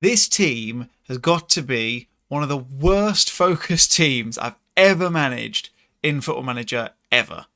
This team has got to be one of the worst focused teams I've ever managed in Football Manager ever.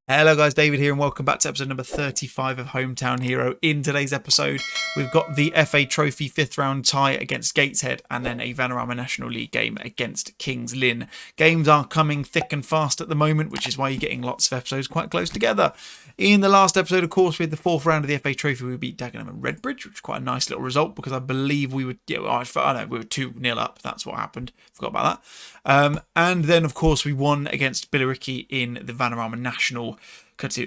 Hello guys, David here and welcome back to episode number 35 of Hometown Hero. In today's episode, we've got the FA Trophy 5th round tie against Gateshead and then a Vanarama National League game against Kings Lynn. Games are coming thick and fast at the moment, which is why you're getting lots of episodes quite close together. In the last episode, of course, we had the 4th round of the FA Trophy. We beat Dagenham and Redbridge, which was quite a nice little result because I believe we were, we were 2-0 up. That's what happened. Forgot about that. And then, of course, we won against Billericay in the Vanarama National,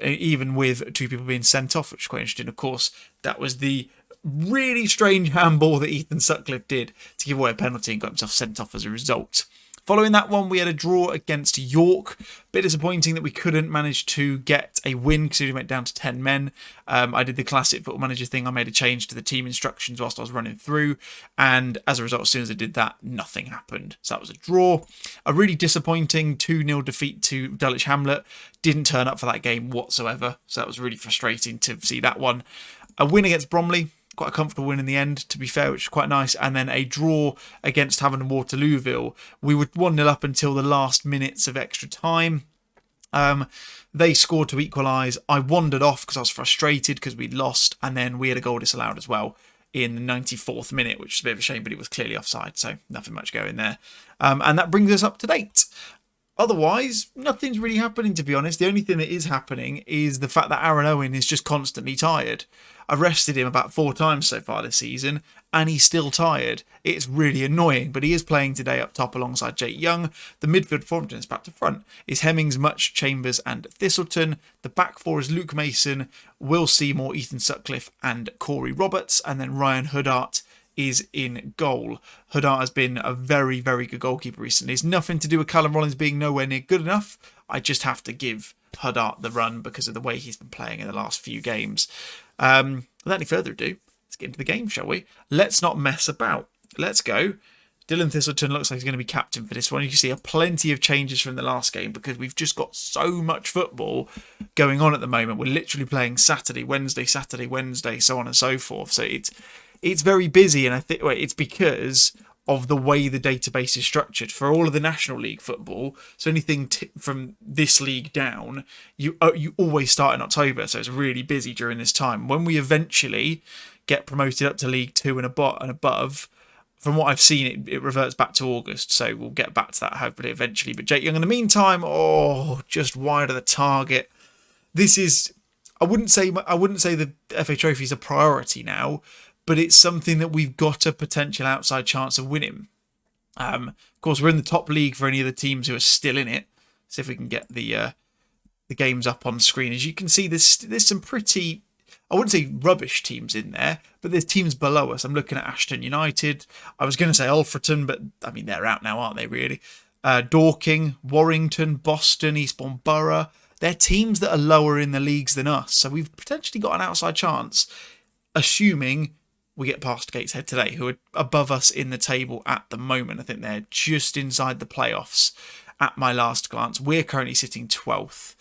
even with 2 people being sent off, which is quite interesting. Of course, that was the really strange handball that Ethan Sutcliffe did to give away a penalty and got himself sent off as a result. Following that one, we had a draw against York. Bit disappointing that we couldn't manage to get a win because we went down to 10 men. I did the classic Football Manager thing. I made a change to the team instructions whilst I was running through. And as a result, as soon as I did that, nothing happened. So that was a draw. A really disappointing 2-0 defeat to Dulwich Hamlet. Didn't turn up for that game whatsoever. So that was really frustrating to see that one. A win against Bromley. Quite a comfortable win in the end, to be fair, which is quite nice. And then a draw against Havant and Waterlooville. We were 1-0 up until the last minutes of extra time. They scored to equalise. I wandered off because I was frustrated because we'd lost. And then we had a goal disallowed as well in the 94th minute, which is a bit of a shame, but it was clearly offside. So nothing much going there. And that brings us up to date. Otherwise, nothing's really happening, to be honest. The only thing that is happening is the fact that Aaron Owen is just constantly tired. I've rested him about 4 times so far this season, and he's still tired. It's really annoying, but he is playing today up top alongside Jake Young. The midfield form, it's back to front, is Hemmings, Much, Chambers and Thistleton. The back 4 is Luke Mason, Will Seymour, Ethan Sutcliffe and Corey Roberts. And then Ryan Hoodart is in goal. Hoodart has been a very, very good goalkeeper recently. It's nothing to do with Callum Rollins being nowhere near good enough. I just have to give Hoodart the run because of the way he's been playing in the last few games. Without any further ado, let's get into the game, shall we? Let's not mess about. Let's go. Dylan Thistleton looks like he's going to be captain for this one. You can see plenty of changes from the last game because we've just got so much football going on at the moment. We're literally playing Saturday, Wednesday, so on and so forth. So it's very busy, and I think it's because of the way the database is structured for all of the National League football. So anything from this league down, you always start in October. So it's really busy during this time. When we eventually get promoted up to League 2 and above, from what I've seen, it reverts back to August. So we'll get back to that hopefully eventually. But Jake Young in the meantime, just wide of the target. This is, I wouldn't say the FA Trophy is a priority now, but it's something that we've got a potential outside chance of winning. Of course, we're in the top league for any of the teams who are still in it. See if we can get the games up on screen. As you can see, there's some pretty, I wouldn't say rubbish teams in there, but there's teams below us. I'm looking at Ashton United. I was going to say Alfreton, but I mean, they're out now, aren't they, really? Dorking, Warrington, Boston, Eastbourne Borough. They're teams that are lower in the leagues than us. So we've potentially got an outside chance, assuming we get past Gateshead today, who are above us in the table at the moment. I think they're just inside the playoffs at my last glance. We're currently sitting 12th,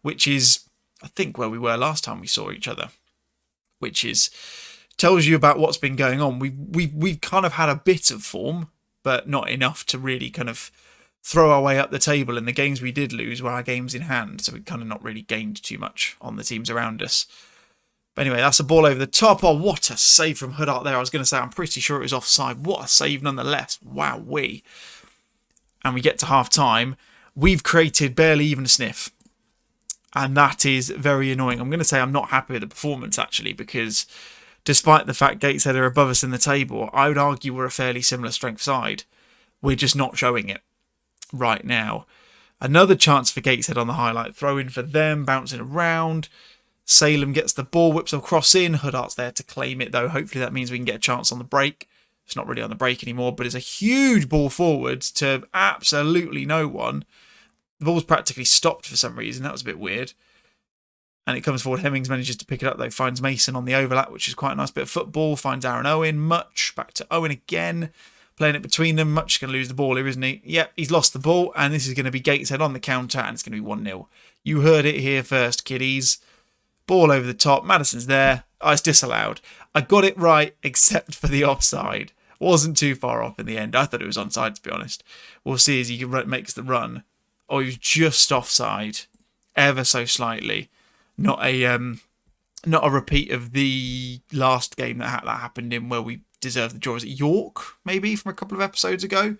which is, I think, where we were last time we saw each other, which tells you about what's been going on. We've kind of had a bit of form, but not enough to really kind of throw our way up the table. And the games we did lose were our games in hand, so we kind of not really gained too much on the teams around us. But anyway, that's a ball over the top. Oh, what a save from Hoodart there. I was going to say, I'm pretty sure it was offside. What a save nonetheless. Wowee. And we get to half-time. We've created barely even a sniff. And that is very annoying. I'm going to say I'm not happy with the performance, actually, because despite the fact Gateshead are above us in the table, I would argue we're a fairly similar strength side. We're just not showing it right now. Another chance for Gateshead on the highlight. Throw in for them, bouncing around. Salem gets the ball, whips across in. Hoodart's there to claim it, though. Hopefully that means we can get a chance on the break. It's not really on the break anymore, but it's a huge ball forwards to absolutely no one. The ball's practically stopped for some reason. That was a bit weird. And it comes forward. Hemmings manages to pick it up, though. Finds Mason on the overlap, which is quite a nice bit of football. Finds Aaron Owen. Much. Back to Owen again. Playing it between them. Much going to lose the ball here, isn't he? Yep, he's lost the ball, and this is going to be Gateshead on the counter, and it's going to be 1-0. You heard it here first, kiddies. Ball over the top. Madison's there. Oh, it's disallowed. I got it right, except for the offside. Wasn't too far off in the end. I thought it was onside, to be honest. We'll see as he makes the run. Oh, he was just offside, ever so slightly. Not a repeat of the last game that happened in where we deserved the draw. Was it York, maybe, from a couple of episodes ago?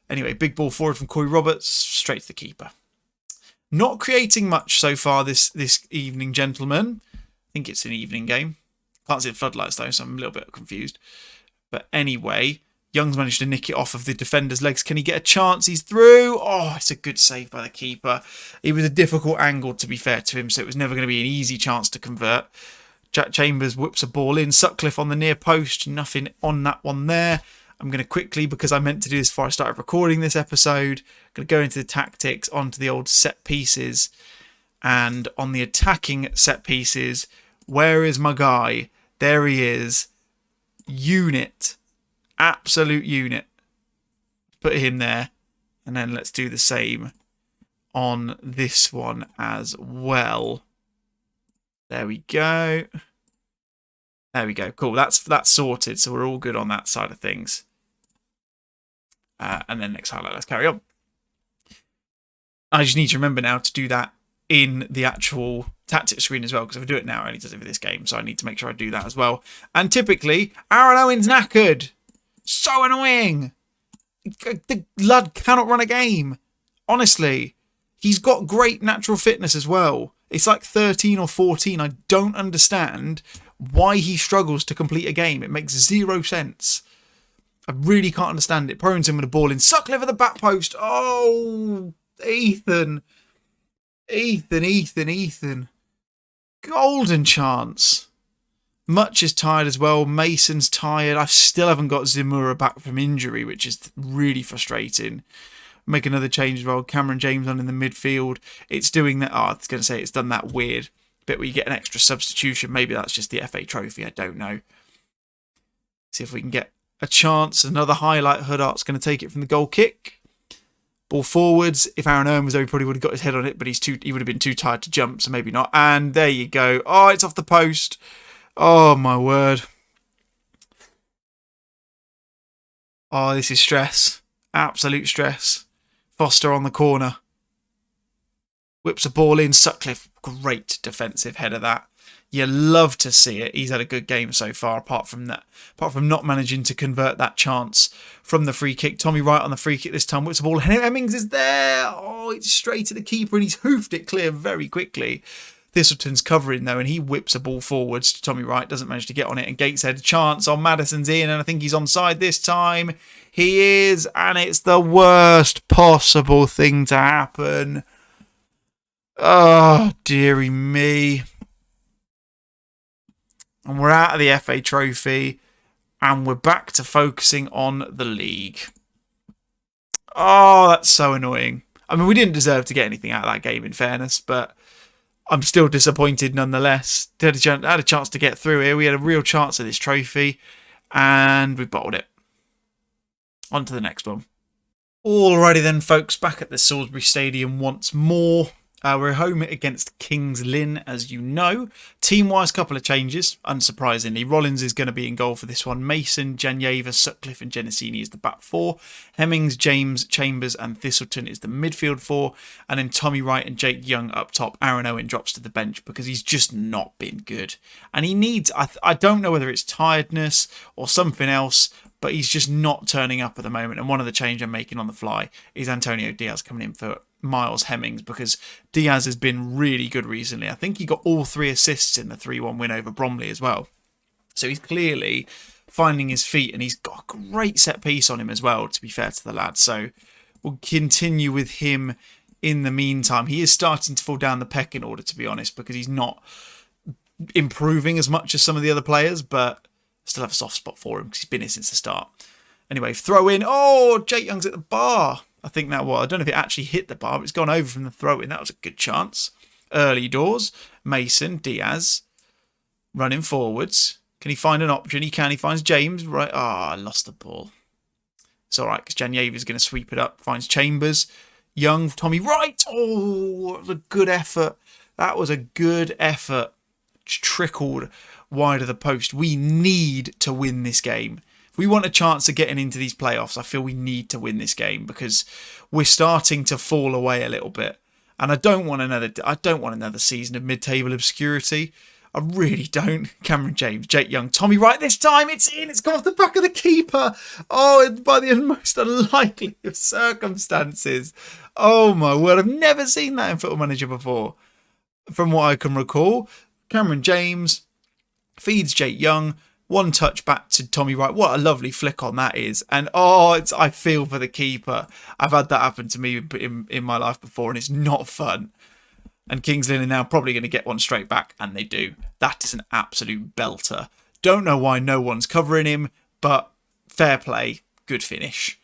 Anyway, big ball forward from Corey Roberts, straight to the keeper. Not creating much so far this evening, gentlemen. I think it's an evening game. Can't see the floodlights, though, so I'm a little bit confused. But anyway, Young's managed to nick it off of the defender's legs. Can he get a chance? He's through. Oh, it's a good save by the keeper. It was a difficult angle, to be fair to him, so it was never going to be an easy chance to convert. Jack Chambers whips a ball in. Sutcliffe on the near post. Nothing on that one there. I'm going to quickly, because I meant to do this before I started recording this episode, I'm going to go into the tactics, onto the old set pieces. And on the attacking set pieces, where is my guy? There he is. Unit. Absolute unit. Put him there. And then let's do the same on this one as well. There we go. There we go. Cool. That's sorted. So we're all good on that side of things. And then next highlight. Let's carry on. I just need to remember now to do that in the actual tactics screen as well, because if I do it now, I only does it for this game, so I need to make sure I do that as well. And typically, Aaron Owen's knackered. So annoying. The lad cannot run a game. Honestly, he's got great natural fitness as well. It's like 13 or 14. I don't understand why he struggles to complete a game. It makes zero sense. I really can't understand it. Pronton with a ball in. Sutcliffe at the back post. Oh, Ethan. Ethan. Golden chance. Much is tired as well. Mason's tired. I still haven't got Zimura back from injury, which is really frustrating. Make another change as well. Cameron James on in the midfield. It's doing that. Oh, I was going to say it's done that weird bit where you get an extra substitution. Maybe that's just the FA Trophy. I don't know. See if we can get a chance. Another highlight. Huddart's going to take it from the goal kick. Ball forwards. If Aaron Owen was there, he probably would have got his head on it, but he would have been too tired to jump, so maybe not. And there you go. Oh, it's off the post. Oh, my word. Oh, this is stress. Absolute stress. Foster on the corner. Whips a ball in. Sutcliffe, great defensive header that. You love to see it. He's had a good game so far, apart from not managing to convert that chance from the free kick. Tommy Wright on the free kick this time. Whips the ball. Hemmings is there. Oh, it's straight to the keeper, and he's hoofed it clear very quickly. Thistleton's covering though, and he whips a ball forwards to Tommy Wright. Doesn't manage to get on it, and Gateshead a chance on Madison's in, and I think he's onside this time. He is, and it's the worst possible thing to happen. Oh, dearie me. And we're out of the FA Trophy, and we're back to focusing on the league. Oh, that's so annoying. I mean, we didn't deserve to get anything out of that game, in fairness, but I'm still disappointed nonetheless. Had a chance to get through here. We had a real chance at this trophy, and we bottled it. On to the next one. Alrighty then, folks, back at the Salisbury Stadium once more. We're home against Kings Lynn, as you know. Team-wise, couple of changes, unsurprisingly. Rollins is going to be in goal for this one. Mason, Janyeva, Sutcliffe and Genesini is the back four. Hemmings, James, Chambers and Thistleton is the midfield four. And then Tommy Wright and Jake Young up top. Aaron Owen drops to the bench because he's just not been good. And he needs, I don't know whether it's tiredness or something else, but he's just not turning up at the moment. And one of the changes I'm making on the fly is Antonio Diaz coming in for Miles Hemmings, because Diaz has been really good recently. I think he got all 3 assists in the 3-1 win over Bromley as well. So he's clearly finding his feet, and he's got a great set piece on him as well, to be fair to the lad. So we'll continue with him in the meantime. He is starting to fall down the pecking order, to be honest, because he's not improving as much as some of the other players, but I still have a soft spot for him because he's been here since the start. Anyway, throw in. Oh, Jake Young's at the bar. I think that was. I don't know if it actually hit the bar, but it's gone over from the throw-in. That was a good chance. Early doors. Mason, Diaz, running forwards. Can he find an option? He can. He finds James. Right. Ah, I lost the ball. It's all right because Janyeva's going to sweep it up. Finds Chambers. Young, Tommy Wright. Oh, that was a good effort. That was a good effort. Trickled wide of the post. We need to win this game. If we want a chance of getting into these playoffs, I feel we need to win this game because we're starting to fall away a little bit. And I don't want another season of mid-table obscurity. I really don't. Cameron James, Jake Young, Tommy Wright. This time it's in. It's gone off the back of the keeper. Oh, by the most unlikely of circumstances. Oh my word. I've never seen that in Football Manager before. From what I can recall. Cameron James feeds Jake Young. One touch back to Tommy Wright. What a lovely flick on that is. And I feel for the keeper. I've had that happen to me in my life before and it's not fun. And Kings Lynn are now probably going to get one straight back, and they do. That is an absolute belter. Don't know why no one's covering him, but fair play, good finish.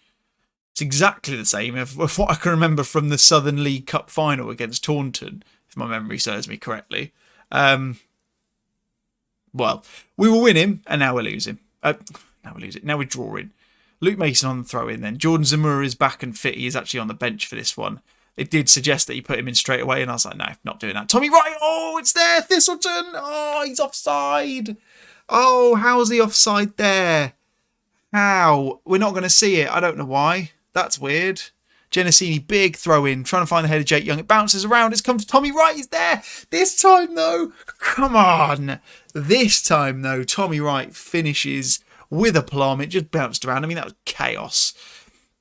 It's exactly the same as what I can remember from the Southern League Cup final against Taunton, if my memory serves me correctly. Well, we were winning, and now we're losing. Now we're drawing. Luke Mason on the throw-in then. Jordan Zamora is back and fit. He is actually on the bench for this one. It did suggest that he put him in straight away, and I was like, no, not doing that. Tommy Wright, oh, it's there, Thistleton. Oh, he's offside. Oh, how's he offside there? How? We're not going to see it. I don't know why. That's weird. Genesini, big throw in, trying to find the head of Jake Young. It bounces around. It's come to Tommy Wright. He's there. This time, though, come on. This time, though, Tommy Wright finishes with aplomb. It just bounced around. I mean, that was chaos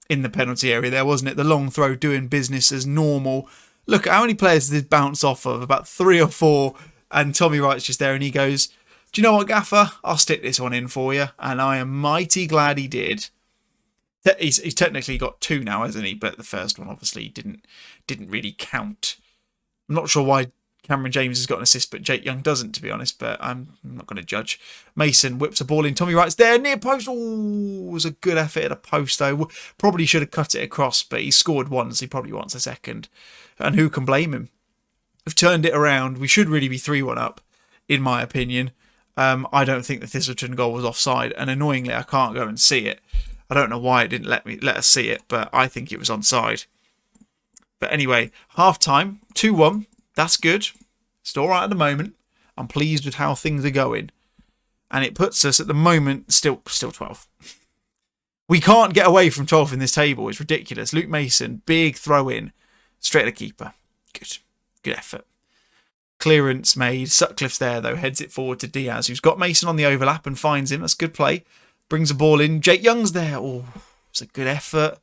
in the penalty area there, wasn't it? The long throw doing business as normal. Look at how many players did this bounce off of. About 3 or 4. And Tommy Wright's just there and he goes, do you know what, Gaffer? I'll stick this one in for you. And I am mighty glad he did. He's technically got 2 now, hasn't he? But the first one obviously didn't really count. I'm not sure why Cameron James has got an assist, but Jake Young doesn't, to be honest. But I'm not going to judge. Mason whips a ball in. Tommy Wright's there, near post. Oh, it was a good effort at a post, though. Probably should have cut it across, but he scored once. He probably wants a second. And who can blame him? We've turned it around. We should really be 3-1 up, in my opinion. I don't think the Thistleton goal was offside. And annoyingly, I can't go and see it. I don't know why it didn't let us see it, but I think it was onside. But anyway, half-time, 2-1. That's good. It's all right at the moment. I'm pleased with how things are going. And it puts us at the moment still 12. We can't get away from 12 in this table. It's ridiculous. Luke Mason, big throw in. Straight at the keeper. Good effort. Clearance made. Sutcliffe's there though. Heads it forward to Diaz, who's got Mason on the overlap and finds him. That's good play. Brings the ball in. Jake Young's there. Oh, it's a good effort.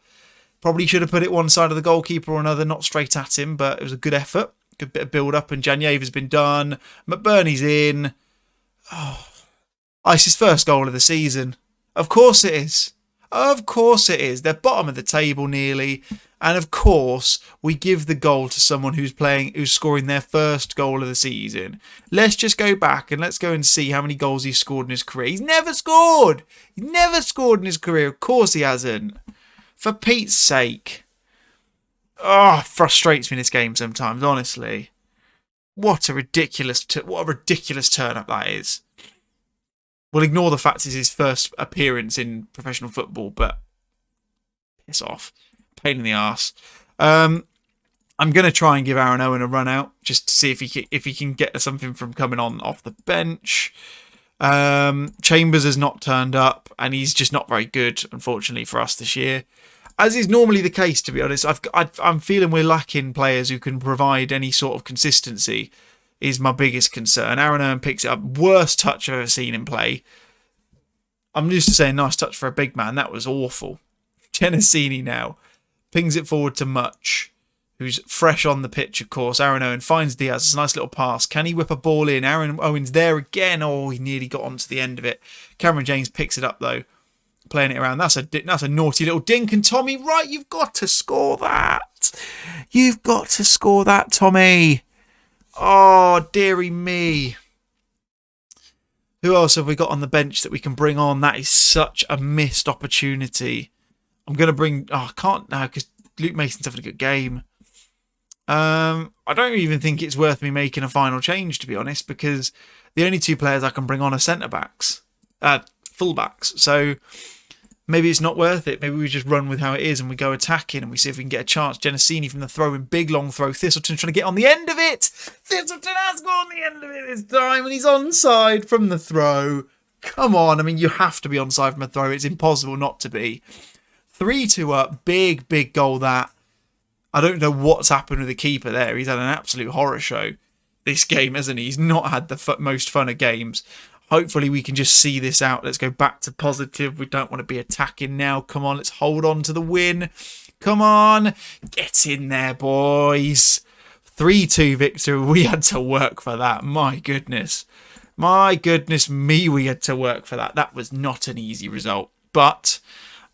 Probably should have put it one side of the goalkeeper or another, not straight at him, but it was a good effort. Good bit of build-up, and Janyeva's been done. McBurney's in. Oh, it's his first goal of the season. Of course it is. Of course it is. They're bottom of the table nearly. And of course, we give the goal to someone who's scoring their first goal of the season. Let's just go back and let's go and see how many goals he's scored in his career. He's never scored. He's never scored in his career. Of course he hasn't. For Pete's sake. Oh, frustrates me this game sometimes, honestly. What a ridiculous turn up that is. We'll ignore the fact it's his first appearance in professional football, but piss off. Pain in the arse. I'm going to try and give Aaron Owen a run out just to see if he can get something from coming on off the bench. Chambers has not turned up, and he's just not very good, unfortunately, for us this year. As is normally the case, to be honest. I'm feeling we're lacking players who can provide any sort of consistency, is my biggest concern. Aaron Owen picks it up. Worst touch I've ever seen him play. I'm used to saying nice touch for a big man. That was awful. Genesini now. Pings it forward to Much, who's fresh on the pitch, of course. Aaron Owen finds Diaz. It's a nice little pass. Can he whip a ball in? Aaron Owen's there again. Oh, he nearly got onto the end of it. Cameron James picks it up, though. Playing it around. That's a naughty little dink. And Tommy Wright, you've got to score that. You've got to score that, Tommy. Oh, dearie me. Who else have we got on the bench that we can bring on? That is such a missed opportunity. I'm going to bring... Oh, I can't now because Luke Mason's having a good game. I don't even think it's worth me making a final change, to be honest, because the only 2 players I can bring on are centre-backs. Full-backs. So maybe it's not worth it. Maybe we just run with how it is and we go attacking and we see if we can get a chance. Genesini from the throw in, big long throw. Thistleton trying to get on the end of it. Thistleton has got on the end of it this time and he's onside from the throw. Come on, I mean, you have to be onside from a throw. It's impossible not to be. 3-2 up, big goal that. I don't know what's happened with the keeper there. He's had an absolute horror show this game, hasn't he? He's not had the most fun of games. Hopefully we can just see this out. Let's go back to positive. We don't want to be attacking now. Come on, let's hold on to the win. Come on, get in there, boys. 3-2 victory. We had to work for that. My goodness. My goodness me, we had to work for that. That was not an easy result, but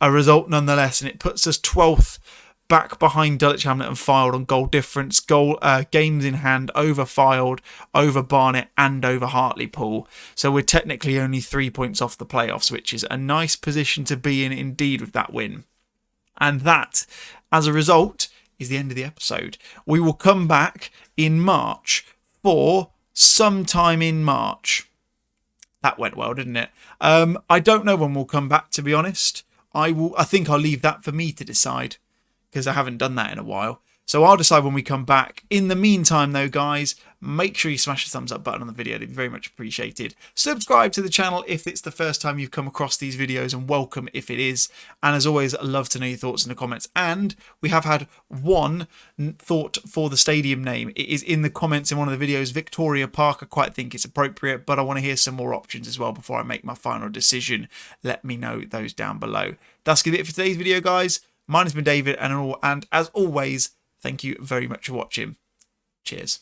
a result nonetheless, and it puts us 12th back behind Dulwich Hamlet and Fylde on goal difference, games in hand over Fylde, over Barnet and over Hartlepool. So we're technically only 3 points off the playoffs, which is a nice position to be in indeed with that win. And that, as a result, is the end of the episode. We will come back in March for sometime in March. That went well, didn't it? I don't know when we'll come back, to be honest. I think I'll leave that for me to decide, because I haven't done that in a while. So I'll decide when we come back. In the meantime, though, guys, make sure you smash the thumbs up button on the video. It'd be very much appreciated. Subscribe to the channel if it's the first time you've come across these videos, and welcome if it is. And as always, I'd love to know your thoughts in the comments. And we have had one thought for the stadium name. It is in the comments in one of the videos. Victoria Park, I quite think it's appropriate, but I want to hear some more options as well before I make my final decision. Let me know those down below. That's going to be it for today's video, guys. Mine has been David, and as always, thank you very much for watching. Cheers.